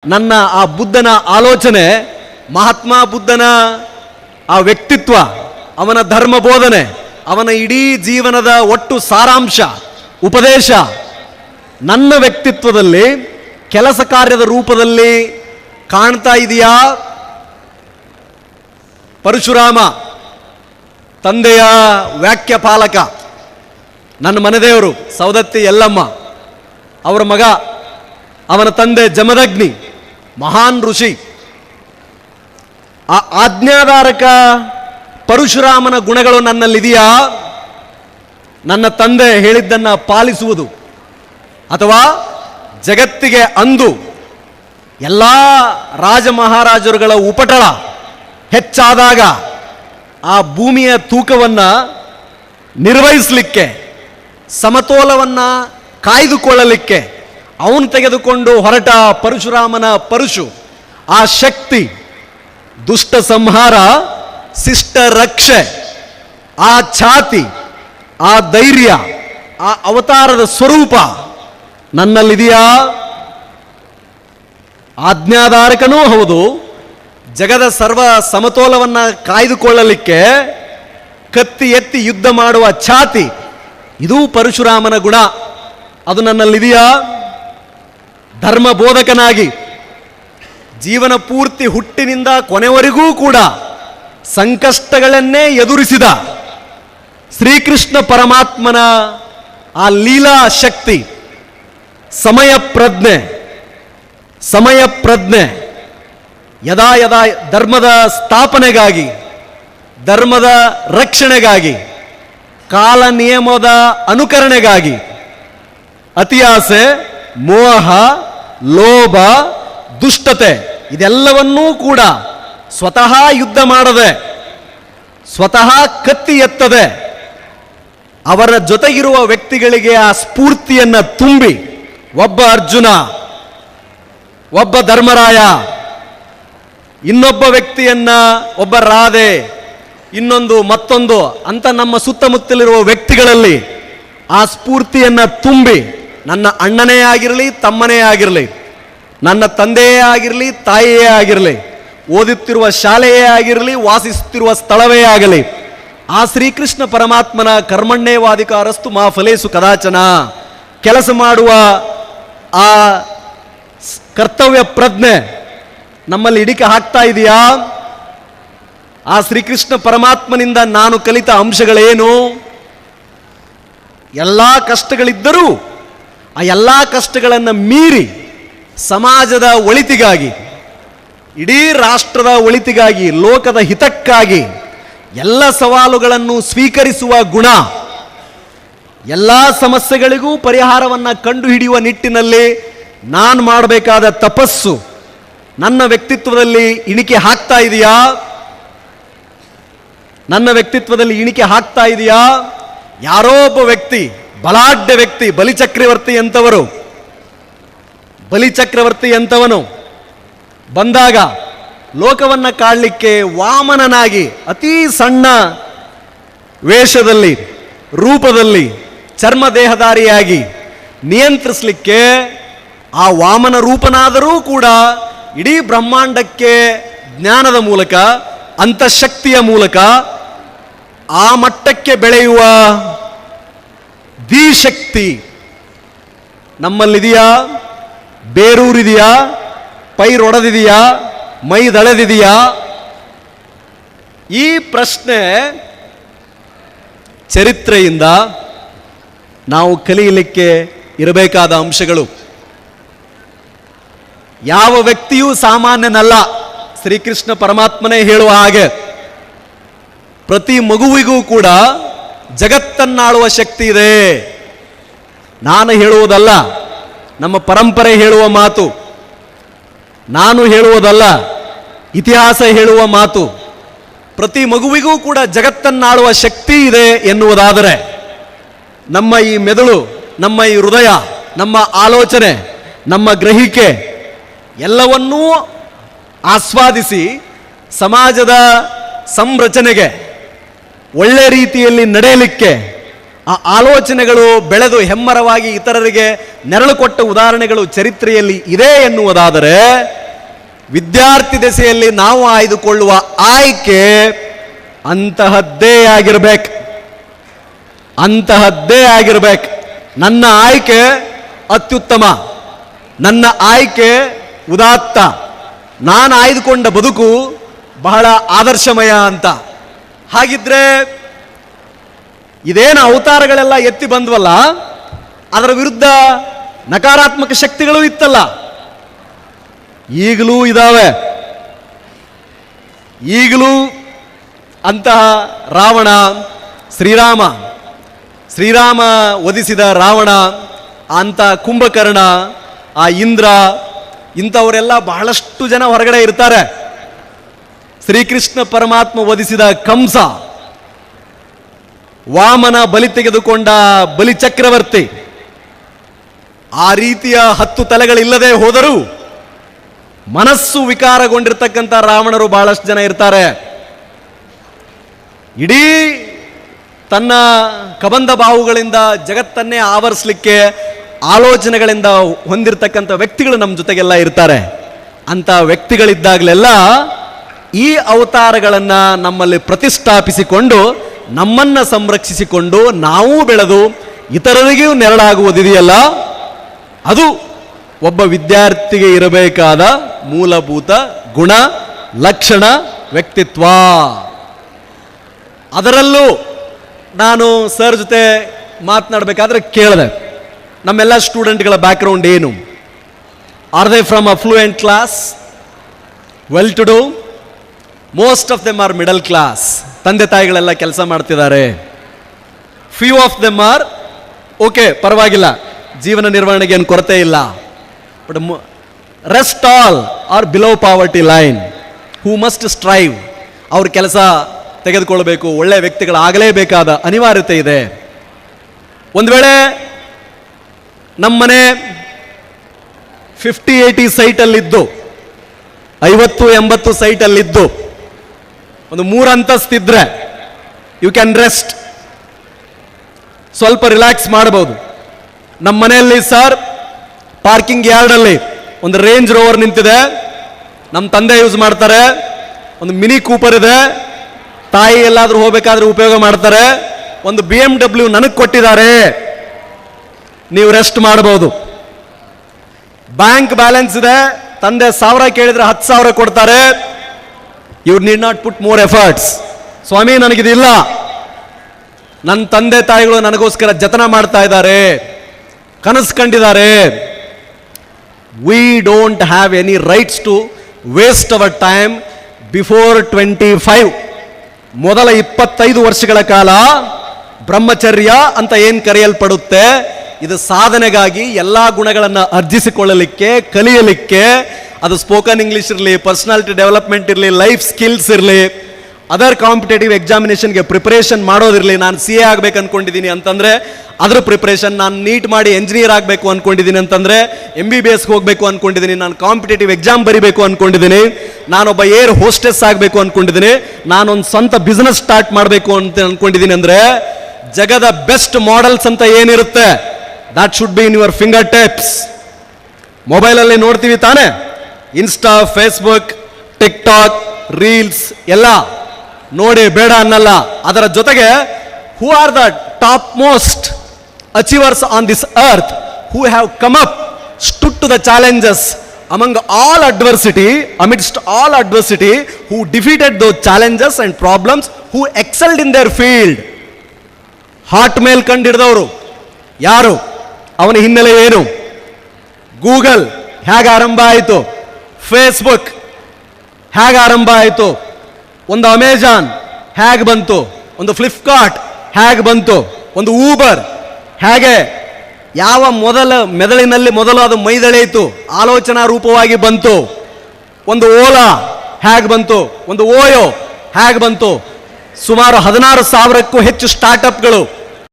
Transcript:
ನನ್ನ ಆ ಬುದ್ಧನ ಆಲೋಚನೆ, ಮಹಾತ್ಮ ಬುದ್ಧನ ಆ ವ್ಯಕ್ತಿತ್ವ, ಅವನ ಧರ್ಮ ಬೋಧನೆ, ಅವನ ಇಡೀ ಜೀವನದ ಒಟ್ಟು ಸಾರಾಂಶ, ಉಪದೇಶ ನನ್ನ ವ್ಯಕ್ತಿತ್ವದಲ್ಲಿ ಕೆಲಸ ಕಾರ್ಯದ ರೂಪದಲ್ಲಿ ಕಾಣ್ತಾ ಇದೆಯಾ? ಪರಶುರಾಮ ತಂದೆಯ ವ್ಯಾಖ್ಯ ಪಾಲಕ, ನನ್ನ ಮನೆದೇವರು ಸೌದತ್ತಿ ಯಲ್ಲಮ್ಮ, ಅವರ ಮಗ, ಅವನ ತಂದೆ ಜಮದಗ್ನಿ, ಮಹಾನ್ ಋಷಿ. ಆ ಆಜ್ಞಾಧಾರಕ ಪರಶುರಾಮನ ಗುಣಗಳು ನನ್ನಲ್ಲಿದೆಯಾ? ನನ್ನ ತಂದೆ ಹೇಳಿದ್ದನ್ನು ಪಾಲಿಸುವುದು, ಅಥವಾ ಜಗತ್ತಿಗೆ ಅಂದು ಎಲ್ಲ ರಾಜ ಮಹಾರಾಜರುಗಳ ಉಪಟಳ ಹೆಚ್ಚಾದಾಗ ಆ ಭೂಮಿಯ ತೂಕವನ್ನು ನಿರ್ವಹಿಸಲಿಕ್ಕೆ, ಸಮತೋಲವನ್ನು ಕಾಯ್ದುಕೊಳ್ಳಲಿಕ್ಕೆ ಅವನು ತೆಗೆದುಕೊಂಡು ಹೊರಟ ಪರಶುರಾಮನ ಪರಶು, ಆ ಶಕ್ತಿ, ದುಷ್ಟ ಸಂಹಾರ, ಶಿಷ್ಟ ರಕ್ಷೆ, ಆ ಛಾತಿ, ಆ ಧೈರ್ಯ, ಆ ಅವತಾರದ ಸ್ವರೂಪ ನನ್ನಲ್ಲಿದೆಯಾ? ಆಜ್ಞಾಧಾರಕನೂ ಹೌದು, ಜಗದ ಸರ್ವ ಸಮತೋಲವನ್ನು ಕಾಯ್ದುಕೊಳ್ಳಲಿಕ್ಕೆ ಕತ್ತಿ ಎತ್ತಿ ಯುದ್ಧ ಮಾಡುವ ಛಾತಿ, ಇದು ಪರಶುರಾಮನ ಗುಣ. ಅದು ನನ್ನಲ್ಲಿದೆಯಾ? ಧರ್ಮ ಬೋಧಕನಾಗಿ ಜೀವನ ಪೂರ್ತಿ ಹುಟ್ಟಿನಿಂದ ಕೊನೆವರೆಗೂ ಕೂಡ ಸಂಕಷ್ಟಗಳನ್ನೇ ಎದುರಿಸಿದ ಶ್ರೀಕೃಷ್ಣ ಪರಮಾತ್ಮನ ಆ ಲೀಲಾ ಶಕ್ತಿ, ಸಮಯ ಪ್ರಜ್ಞೆ, ಯದಾ ಯದಾ ಧರ್ಮದ ಸ್ಥಾಪನೆಗಾಗಿ, ಧರ್ಮದ ರಕ್ಷಣೆಗಾಗಿ, ಕಾಲ ನಿಯಮದ ಅನುಕರಣೆಗಾಗಿ ಅತಿಯಾಸೆ, ಮೋಹ, ಲೋಭ, ದುಷ್ಟತೆ ಇದೆಲ್ಲವನ್ನೂ ಕೂಡ ಸ್ವತಃ ಯುದ್ಧ ಮಾಡದೆ, ಸ್ವತಃ ಕತ್ತಿ ಎತ್ತದೆ ಅವರ ಜೊತೆಗಿರುವ ವ್ಯಕ್ತಿಗಳಿಗೆ ಆ ಸ್ಫೂರ್ತಿಯನ್ನು ತುಂಬಿ, ಒಬ್ಬ ಅರ್ಜುನ, ಒಬ್ಬ ಧರ್ಮರಾಯ, ಇನ್ನೊಬ್ಬ ವ್ಯಕ್ತಿಯನ್ನ, ಒಬ್ಬ ರಾಧೆ, ಇನ್ನೊಂದು ಮತ್ತೊಂದು ಅಂತ ನಮ್ಮ ಸುತ್ತಮುತ್ತಲಿರುವ ವ್ಯಕ್ತಿಗಳಲ್ಲಿ ಆ ಸ್ಫೂರ್ತಿಯನ್ನು ತುಂಬಿ, ನನ್ನ ಅಣ್ಣನೇ ಆಗಿರಲಿ, ತಮ್ಮನೇ ಆಗಿರಲಿ, ನನ್ನ ತಂದೆಯೇ ಆಗಿರಲಿ, ತಾಯಿಯೇ ಆಗಿರಲಿ, ಓದುತ್ತಿರುವ ಶಾಲೆಯೇ ಆಗಿರಲಿ, ವಾಸಿಸುತ್ತಿರುವ ಸ್ಥಳವೇ ಆಗಲಿ, ಆ ಶ್ರೀಕೃಷ್ಣ ಪರಮಾತ್ಮನ ಕರ್ಮಣ್ಯೇವಾಧಿಕಾರಸ್ತು ಮಾ ಫಲೇಸು ಕದಾಚನ, ಕೆಲಸ ಮಾಡುವ ಆ ಕರ್ತವ್ಯ ಪ್ರಜ್ಞೆ ನಮ್ಮಲ್ಲಿ ಹಿಡಿಕೆ ಹಾಕ್ತಾ ಇದೆಯಾ? ಆ ಶ್ರೀಕೃಷ್ಣ ಪರಮಾತ್ಮನಿಂದ ನಾನು ಕಲಿತ ಅಂಶಗಳೇನು? ಎಲ್ಲ ಕಷ್ಟಗಳಿದ್ದರೂ ಆ ಎಲ್ಲ ಕಷ್ಟಗಳನ್ನು ಮೀರಿ ಸಮಾಜದ ಒಳಿತಿಗಾಗಿ, ಇಡೀ ರಾಷ್ಟ್ರದ ಒಳಿತಿಗಾಗಿ, ಲೋಕದ ಹಿತಕ್ಕಾಗಿ ಎಲ್ಲ ಸವಾಲುಗಳನ್ನು ಸ್ವೀಕರಿಸುವ ಗುಣ, ಎಲ್ಲ ಸಮಸ್ಯೆಗಳಿಗೂ ಪರಿಹಾರವನ್ನು ಕಂಡುಹಿಡಿಯುವ ನಿಟ್ಟಿನಲ್ಲಿ ನಾನು ಮಾಡಬೇಕಾದ ತಪಸ್ಸು ನನ್ನ ವ್ಯಕ್ತಿತ್ವದಲ್ಲಿ ಇಣಿಕೆ ಹಾಕ್ತಾ ಇದೆಯಾ? ನನ್ನ ವ್ಯಕ್ತಿತ್ವದಲ್ಲಿ ಇಣಿಕೆ ಹಾಕ್ತಾ ಇದೆಯಾ? ಯಾರೋ ಒಬ್ಬ ವ್ಯಕ್ತಿ, ಬಲಾಢ್ಯ ವ್ಯಕ್ತಿ, ಬಲಿಚಕ್ರವರ್ತಿ ಅಂತವನು ಬಂದಾಗ ಲೋಕವನ್ನು ಕಾಣಲಿಕ್ಕೆ ವಾಮನನಾಗಿ ಅತೀ ಸಣ್ಣ ವೇಷದಲ್ಲಿ, ರೂಪದಲ್ಲಿ, ಚರ್ಮದೇಹಧಾರಿಯಾಗಿ ನಿಯಂತ್ರಿಸಲಿಕ್ಕೆ ಆ ವಾಮನ ರೂಪನಾದರೂ ಕೂಡ ಇಡೀ ಬ್ರಹ್ಮಾಂಡಕ್ಕೆ ಜ್ಞಾನದ ಮೂಲಕ, ಅಂತಃಶಕ್ತಿಯ ಮೂಲಕ ಆ ಮಟ್ಟಕ್ಕೆ ಬೆಳೆಯುವ ಧೀಶಕ್ತಿ ನಮ್ಮಲ್ಲಿದೆಯಾ? ಬೇರೂರಿದೆಯಾ? ಪೈರೊಡೆದಿದೆಯಾ? ಮೈದಳೆದಿದೆಯಾ? ಈ ಪ್ರಶ್ನೆ ಚರಿತ್ರೆಯಿಂದ ನಾವು ಕಲಿಯಲಿಕ್ಕೆ ಇರಬೇಕಾದ ಅಂಶಗಳು. ಯಾವ ವ್ಯಕ್ತಿಯೂ ಸಾಮಾನ್ಯನಲ್ಲ. ಶ್ರೀಕೃಷ್ಣ ಪರಮಾತ್ಮನೇ ಹೇಳುವ ಹಾಗೆ ಪ್ರತಿ ಮಗುವಿಗೂ ಕೂಡ ಜಗತ್ತನ್ನಾಳುವ ಶಕ್ತಿ ಇದೆ. ನಾನು ಹೇಳುವುದಲ್ಲ, ನಮ್ಮ ಪರಂಪರೆ ಹೇಳುವ ಮಾತು, ನಾನು ಹೇಳುವುದಲ್ಲ, ಇತಿಹಾಸ ಹೇಳುವ ಮಾತು. ಪ್ರತಿ ಮಗುವಿಗೂ ಕೂಡ ಜಗತ್ತನ್ನಾಳುವ ಶಕ್ತಿ ಇದೆ ಎನ್ನುವುದಾದರೆ ನಮ್ಮ ಈ ಮೆದುಳು, ನಮ್ಮ ಈ ಹೃದಯ, ನಮ್ಮ ಆಲೋಚನೆ, ನಮ್ಮ ಗ್ರಹಿಕೆ ಎಲ್ಲವನ್ನೂ ಆಸ್ವಾದಿಸಿ ಸಮಾಜದ ಸಂರಚನೆಗೆ, ಒಳ್ಳೆ ರೀತಿಯಲ್ಲಿ ನಡೆಯಲಿಕ್ಕೆ, ಆ ಆಲೋಚನೆಗಳು ಬೆಳೆದು ಹೆಮ್ಮರವಾಗಿ ಇತರರಿಗೆ ನೆರಳು ಕೊಟ್ಟ ಉದಾಹರಣೆಗಳು ಚರಿತ್ರೆಯಲ್ಲಿ ಇದೆ ಎನ್ನುವುದಾದರೆ, ವಿದ್ಯಾರ್ಥಿ ದೆಸೆಯಲ್ಲಿ ನಾವು ಆಯ್ದುಕೊಳ್ಳುವ ಆಯ್ಕೆ ಅಂತಹದ್ದೇ ಆಗಿರಬೇಕು. ನನ್ನ ಆಯ್ಕೆ ಅತ್ಯುತ್ತಮ, ನನ್ನ ಆಯ್ಕೆ ಉದಾತ್ತ, ನಾನು ಆಯ್ದುಕೊಂಡ ಬದುಕು ಬಹಳ ಆದರ್ಶಮಯ ಅಂತ. ಹಾಗಿದ್ರೆ ಇದೇನು ಅವತಾರಗಳೆಲ್ಲ ಎತ್ತಿ ಬಂದ್ವಲ್ಲ, ಅದರ ವಿರುದ್ಧ ನಕಾರಾತ್ಮಕ ಶಕ್ತಿಗಳು ಇತ್ತಲ್ಲ, ಈಗಲೂ ಇದ್ದಾವೆ. ಈಗಲೂ ಅಂತಹ ರಾವಣ, ಶ್ರೀರಾಮ ವಧಿಸಿದ ರಾವಣ, ಅಂತ ಕುಂಭಕರ್ಣ, ಆ ಇಂದ್ರ, ಇಂಥವರೆಲ್ಲ ಬಹಳಷ್ಟು ಜನ ಹೊರಗಡೆ ಇರ್ತಾರೆ. ಶ್ರೀಕೃಷ್ಣ ಪರಮಾತ್ಮ ವಧಿಸಿದ ಕಂಸ, ವಾಮನ ಬಲಿ ತೆಗೆದುಕೊಂಡ ಬಲಿ ಚಕ್ರವರ್ತಿ, ಆ ರೀತಿಯ 10 ತಲೆಗಳಿಲ್ಲದೆ ಹೋದರೂ ಮನಸ್ಸು ವಿಕಾರಗೊಂಡಿರ್ತಕ್ಕಂಥ ರಾವಣರು ಬಹಳಷ್ಟು ಜನ ಇರ್ತಾರೆ. ಇಡೀ ತನ್ನ ಕಬಂಧ ಬಾಹುಗಳಿಂದ ಜಗತ್ತನ್ನೇ ಆವರಿಸಲಿಕ್ಕೆ ಆಲೋಚನೆಗಳಿಂದ ಹೊಂದಿರತಕ್ಕಂಥ ವ್ಯಕ್ತಿಗಳು ನಮ್ಮ ಜೊತೆಗೆಲ್ಲ ಇರ್ತಾರೆ. ಅಂತ ವ್ಯಕ್ತಿಗಳಿದ್ದಾಗಲೆಲ್ಲ ಈ ಅವತಾರಗಳನ್ನು ನಮ್ಮಲ್ಲಿ ಪ್ರತಿಷ್ಠಾಪಿಸಿಕೊಂಡು ನಮ್ಮನ್ನು ಸಂರಕ್ಷಿಸಿಕೊಂಡು ನಾವು ಬೆಳೆದು ಇತರರಿಗೂ ನೆರಳಾಗುವುದಿದೆಯಲ್ಲ, ಅದು ಒಬ್ಬ ವಿದ್ಯಾರ್ಥಿಗೆ ಇರಬೇಕಾದ ಮೂಲಭೂತ ಗುಣ, ಲಕ್ಷಣ, ವ್ಯಕ್ತಿತ್ವ. ಅದರಲ್ಲೂ ನಾನು ಸರ್ ಜೊತೆ ಮಾತನಾಡಬೇಕಾದ್ರೆ ಕೇಳಿದೆ, ನಮ್ಮೆಲ್ಲ ಸ್ಟೂಡೆಂಟ್ಗಳ ಬ್ಯಾಕ್ಗ್ರೌಂಡ್ ಏನು? Are they from affluent class, well to do? Most of them are middle class. ತಂದೆ ತಾಯಿಗಳೆಲ್ಲ ಕೆಲಸ ಮಾಡ್ತಿದ್ದಾರೆ. Few of them are okay, ಪರವಾಗಿಲ್ಲ, ಜೀವನ ನಿರ್ವಹಣೆಗೆ ಏನು ಕೊರತೆ ಇಲ್ಲ. But rest all are below poverty line, who must strive. ಅವ್ರ ಕೆಲಸ ತೆಗೆದುಕೊಳ್ಬೇಕು, ಒಳ್ಳೆ ವ್ಯಕ್ತಿಗಳಾಗಲೇಬೇಕಾದ ಅನಿವಾರ್ಯತೆ ಇದೆ. ಒಂದು ವೇಳೆ ನಮ್ಮನೆ 50-80 ಸೈಟಲ್ಲಿದ್ದು, 50-80 ಸೈಟಲ್ಲಿದ್ದು ಒಂದು 3 ಅಂತಸ್ತಿದ್ರೆ ಯು ಕ್ಯಾನ್ ರೆಸ್ಟ್, ಸ್ವಲ್ಪ ರಿಲ್ಯಾಕ್ಸ್ ಮಾಡಬಹುದು. ನಮ್ಮ ಮನೆಯಲ್ಲಿ ಸರ್ ಪಾರ್ಕಿಂಗ್ ಯಾರ್ಡಲ್ಲಿ ಒಂದು ರೇಂಜ್ ರೋವರ್ ನಿಂತಿದೆ, ನಮ್ಮ ತಂದೆ ಯೂಸ್ ಮಾಡ್ತಾರೆ. ಒಂದು ಮಿನಿ ಕೂಪರ್ ಇದೆ, ತಾಯಿ ಎಲ್ಲಾದ್ರೂ ಹೋಗಬೇಕಾದ್ರೆ ಉಪಯೋಗ ಮಾಡ್ತಾರೆ. ಒಂದು BMW ನನಗೆ ಕೊಟ್ಟಿದ್ದಾರೆ, ನೀವು ರೆಸ್ಟ್ ಮಾಡಬಹುದು. ಬ್ಯಾಂಕ್ ಬ್ಯಾಲೆನ್ಸ್ ಇದೆ, ತಂದೆ 1000 ಕೇಳಿದ್ರೆ 10,000 ಕೊಡ್ತಾರೆ. You need not put more efforts. ಸ್ವಾಮಿ, ನನಗಿದಿಲ್ಲ, ನನ್ನ ತಂದೆ ತಾಯಿಗಳು ನನಗೋಸ್ಕರ ಜತನ ಮಾಡ್ತಾ ಇದ್ದಾರೆ, ಕನಸು ಕಂಡಿದ್ದಾರೆ. We don't have any rights to waste our time before 25. ಮೊದಲ 25 ವರ್ಷಗಳ ಕಾಲ ಬ್ರಹ್ಮಚರ್ಯ ಅಂತ ಏನು ಕರೆಯಲ್ಪಡುತ್ತೆ, ಇದು ಸಾಧನೆಗಾಗಿ ಎಲ್ಲ ಗುಣಗಳನ್ನು ಅರ್ಜಿಸಿಕೊಳ್ಳಲಿಕ್ಕೆ, ಕಲಿಯಲಿಕ್ಕೆ, ಅದು ಸ್ಪೋಕನ್ ಇಂಗ್ಲಿಷ್ ಇರಲಿ, ಪರ್ಸನಾಲಿಟಿ ಡೆವಲಪ್ಮೆಂಟ್ ಇರಲಿ, ಲೈಫ್ ಸ್ಕಿಲ್ಸ್ ಇರಲಿ, ಅದರ್ ಕಾಂಪಿಟೇಟಿವ್ ಎಕ್ಸಾಮಿನೇಷನ್ಗೆ ಪ್ರಿಪರೇಷನ್ ಮಾಡೋದಿರಲಿ. ನಾನು CA ಆಗಬೇಕು ಅನ್ಕೊಂಡಿದ್ದೀನಿ ಅಂತಂದರೆ ಅದ್ರ ಪ್ರಿಪರೇಷನ್, ನಾನು ನೀಟ್ ಮಾಡಿ ಎಂಜಿನಿಯರ್ ಆಗಬೇಕು ಅನ್ಕೊಂಡಿದ್ದೀನಿ ಅಂತಂದರೆ MBBSಗೆ ಹೋಗಬೇಕು ಅನ್ಕೊಂಡಿದ್ದೀನಿ, ನಾನು ಕಾಂಪಿಟೇಟಿವ್ ಎಕ್ಸಾಮ್ ಬರಿಬೇಕು ಅನ್ಕೊಂಡಿದ್ದೀನಿ, ನಾನೊಬ್ಬ ಏರ್ ಹೋಸ್ಟೆಸ್ ಆಗಬೇಕು ಅನ್ಕೊಂಡಿದ್ದೀನಿ, ನಾನೊಂದು ಸ್ವಂತ ಬಿಸ್ನೆಸ್ ಸ್ಟಾರ್ಟ್ ಮಾಡಬೇಕು ಅಂತ ಅನ್ಕೊಂಡಿದ್ದೀನಿ ಅಂದರೆ ಜಗದ ಬೆಸ್ಟ್ ಮಾಡೆಲ್ಸ್ ಅಂತ ಏನಿರುತ್ತೆ, that should be in your finger tips. ಮೊಬೈಲಲ್ಲಿ ನೋಡ್ತೀವಿ ತಾನೆ, ಇನ್ಸ್ಟಾ, ಫೇಸ್ಬುಕ್, ಟಿಕ್ಟಾಕ್, ರೀಲ್ಸ್ ಎಲ್ಲ ನೋಡಿ, ಬೇಡ ಅನ್ನಲ್ಲ. ಅದರ ಜೊತೆಗೆ who are the top most achievers on this earth, who have come up, stood to the challenges among all adversity, amidst all adversity, who defeated those challenges and problems, who excelled in their field. Hotmail ಕಂಡಿಡಿದವರು ಯಾರು? ಅವನ ಹಿನ್ನೆಲೆ ಏನು? Google ಹೇಗೆ ಆರಂಭ ಆಯಿತು? Facebook ಹೇಗೆ ಆರಂಭ ಆಯಿತು? ಒಂದು ಅಮೆಜಾನ್ ಹೇಗೆ ಬಂತು? ಒಂದು ಫ್ಲಿಪ್ಕಾರ್ಟ್ ಹೇಗೆ ಬಂತು? ಒಂದು ಊಬರ್ ಹೇಗೆ, ಯಾವ ಮೆದುಳಿನಲ್ಲಿ ಮೊದಲು ಅದು ಮೈದಳೆಯಿತು, ಆಲೋಚನಾ ರೂಪವಾಗಿ ಬಂತು? ಒಂದು ಓಲಾ ಹೇಗೆ ಬಂತು? ಒಂದು ಓಯೋ ಹೇಗೆ ಬಂತು? ಸುಮಾರು 16,000ಕ್ಕೂ ಹೆಚ್ಚು ಸ್ಟಾರ್ಟ್ಅಪ್ಗಳು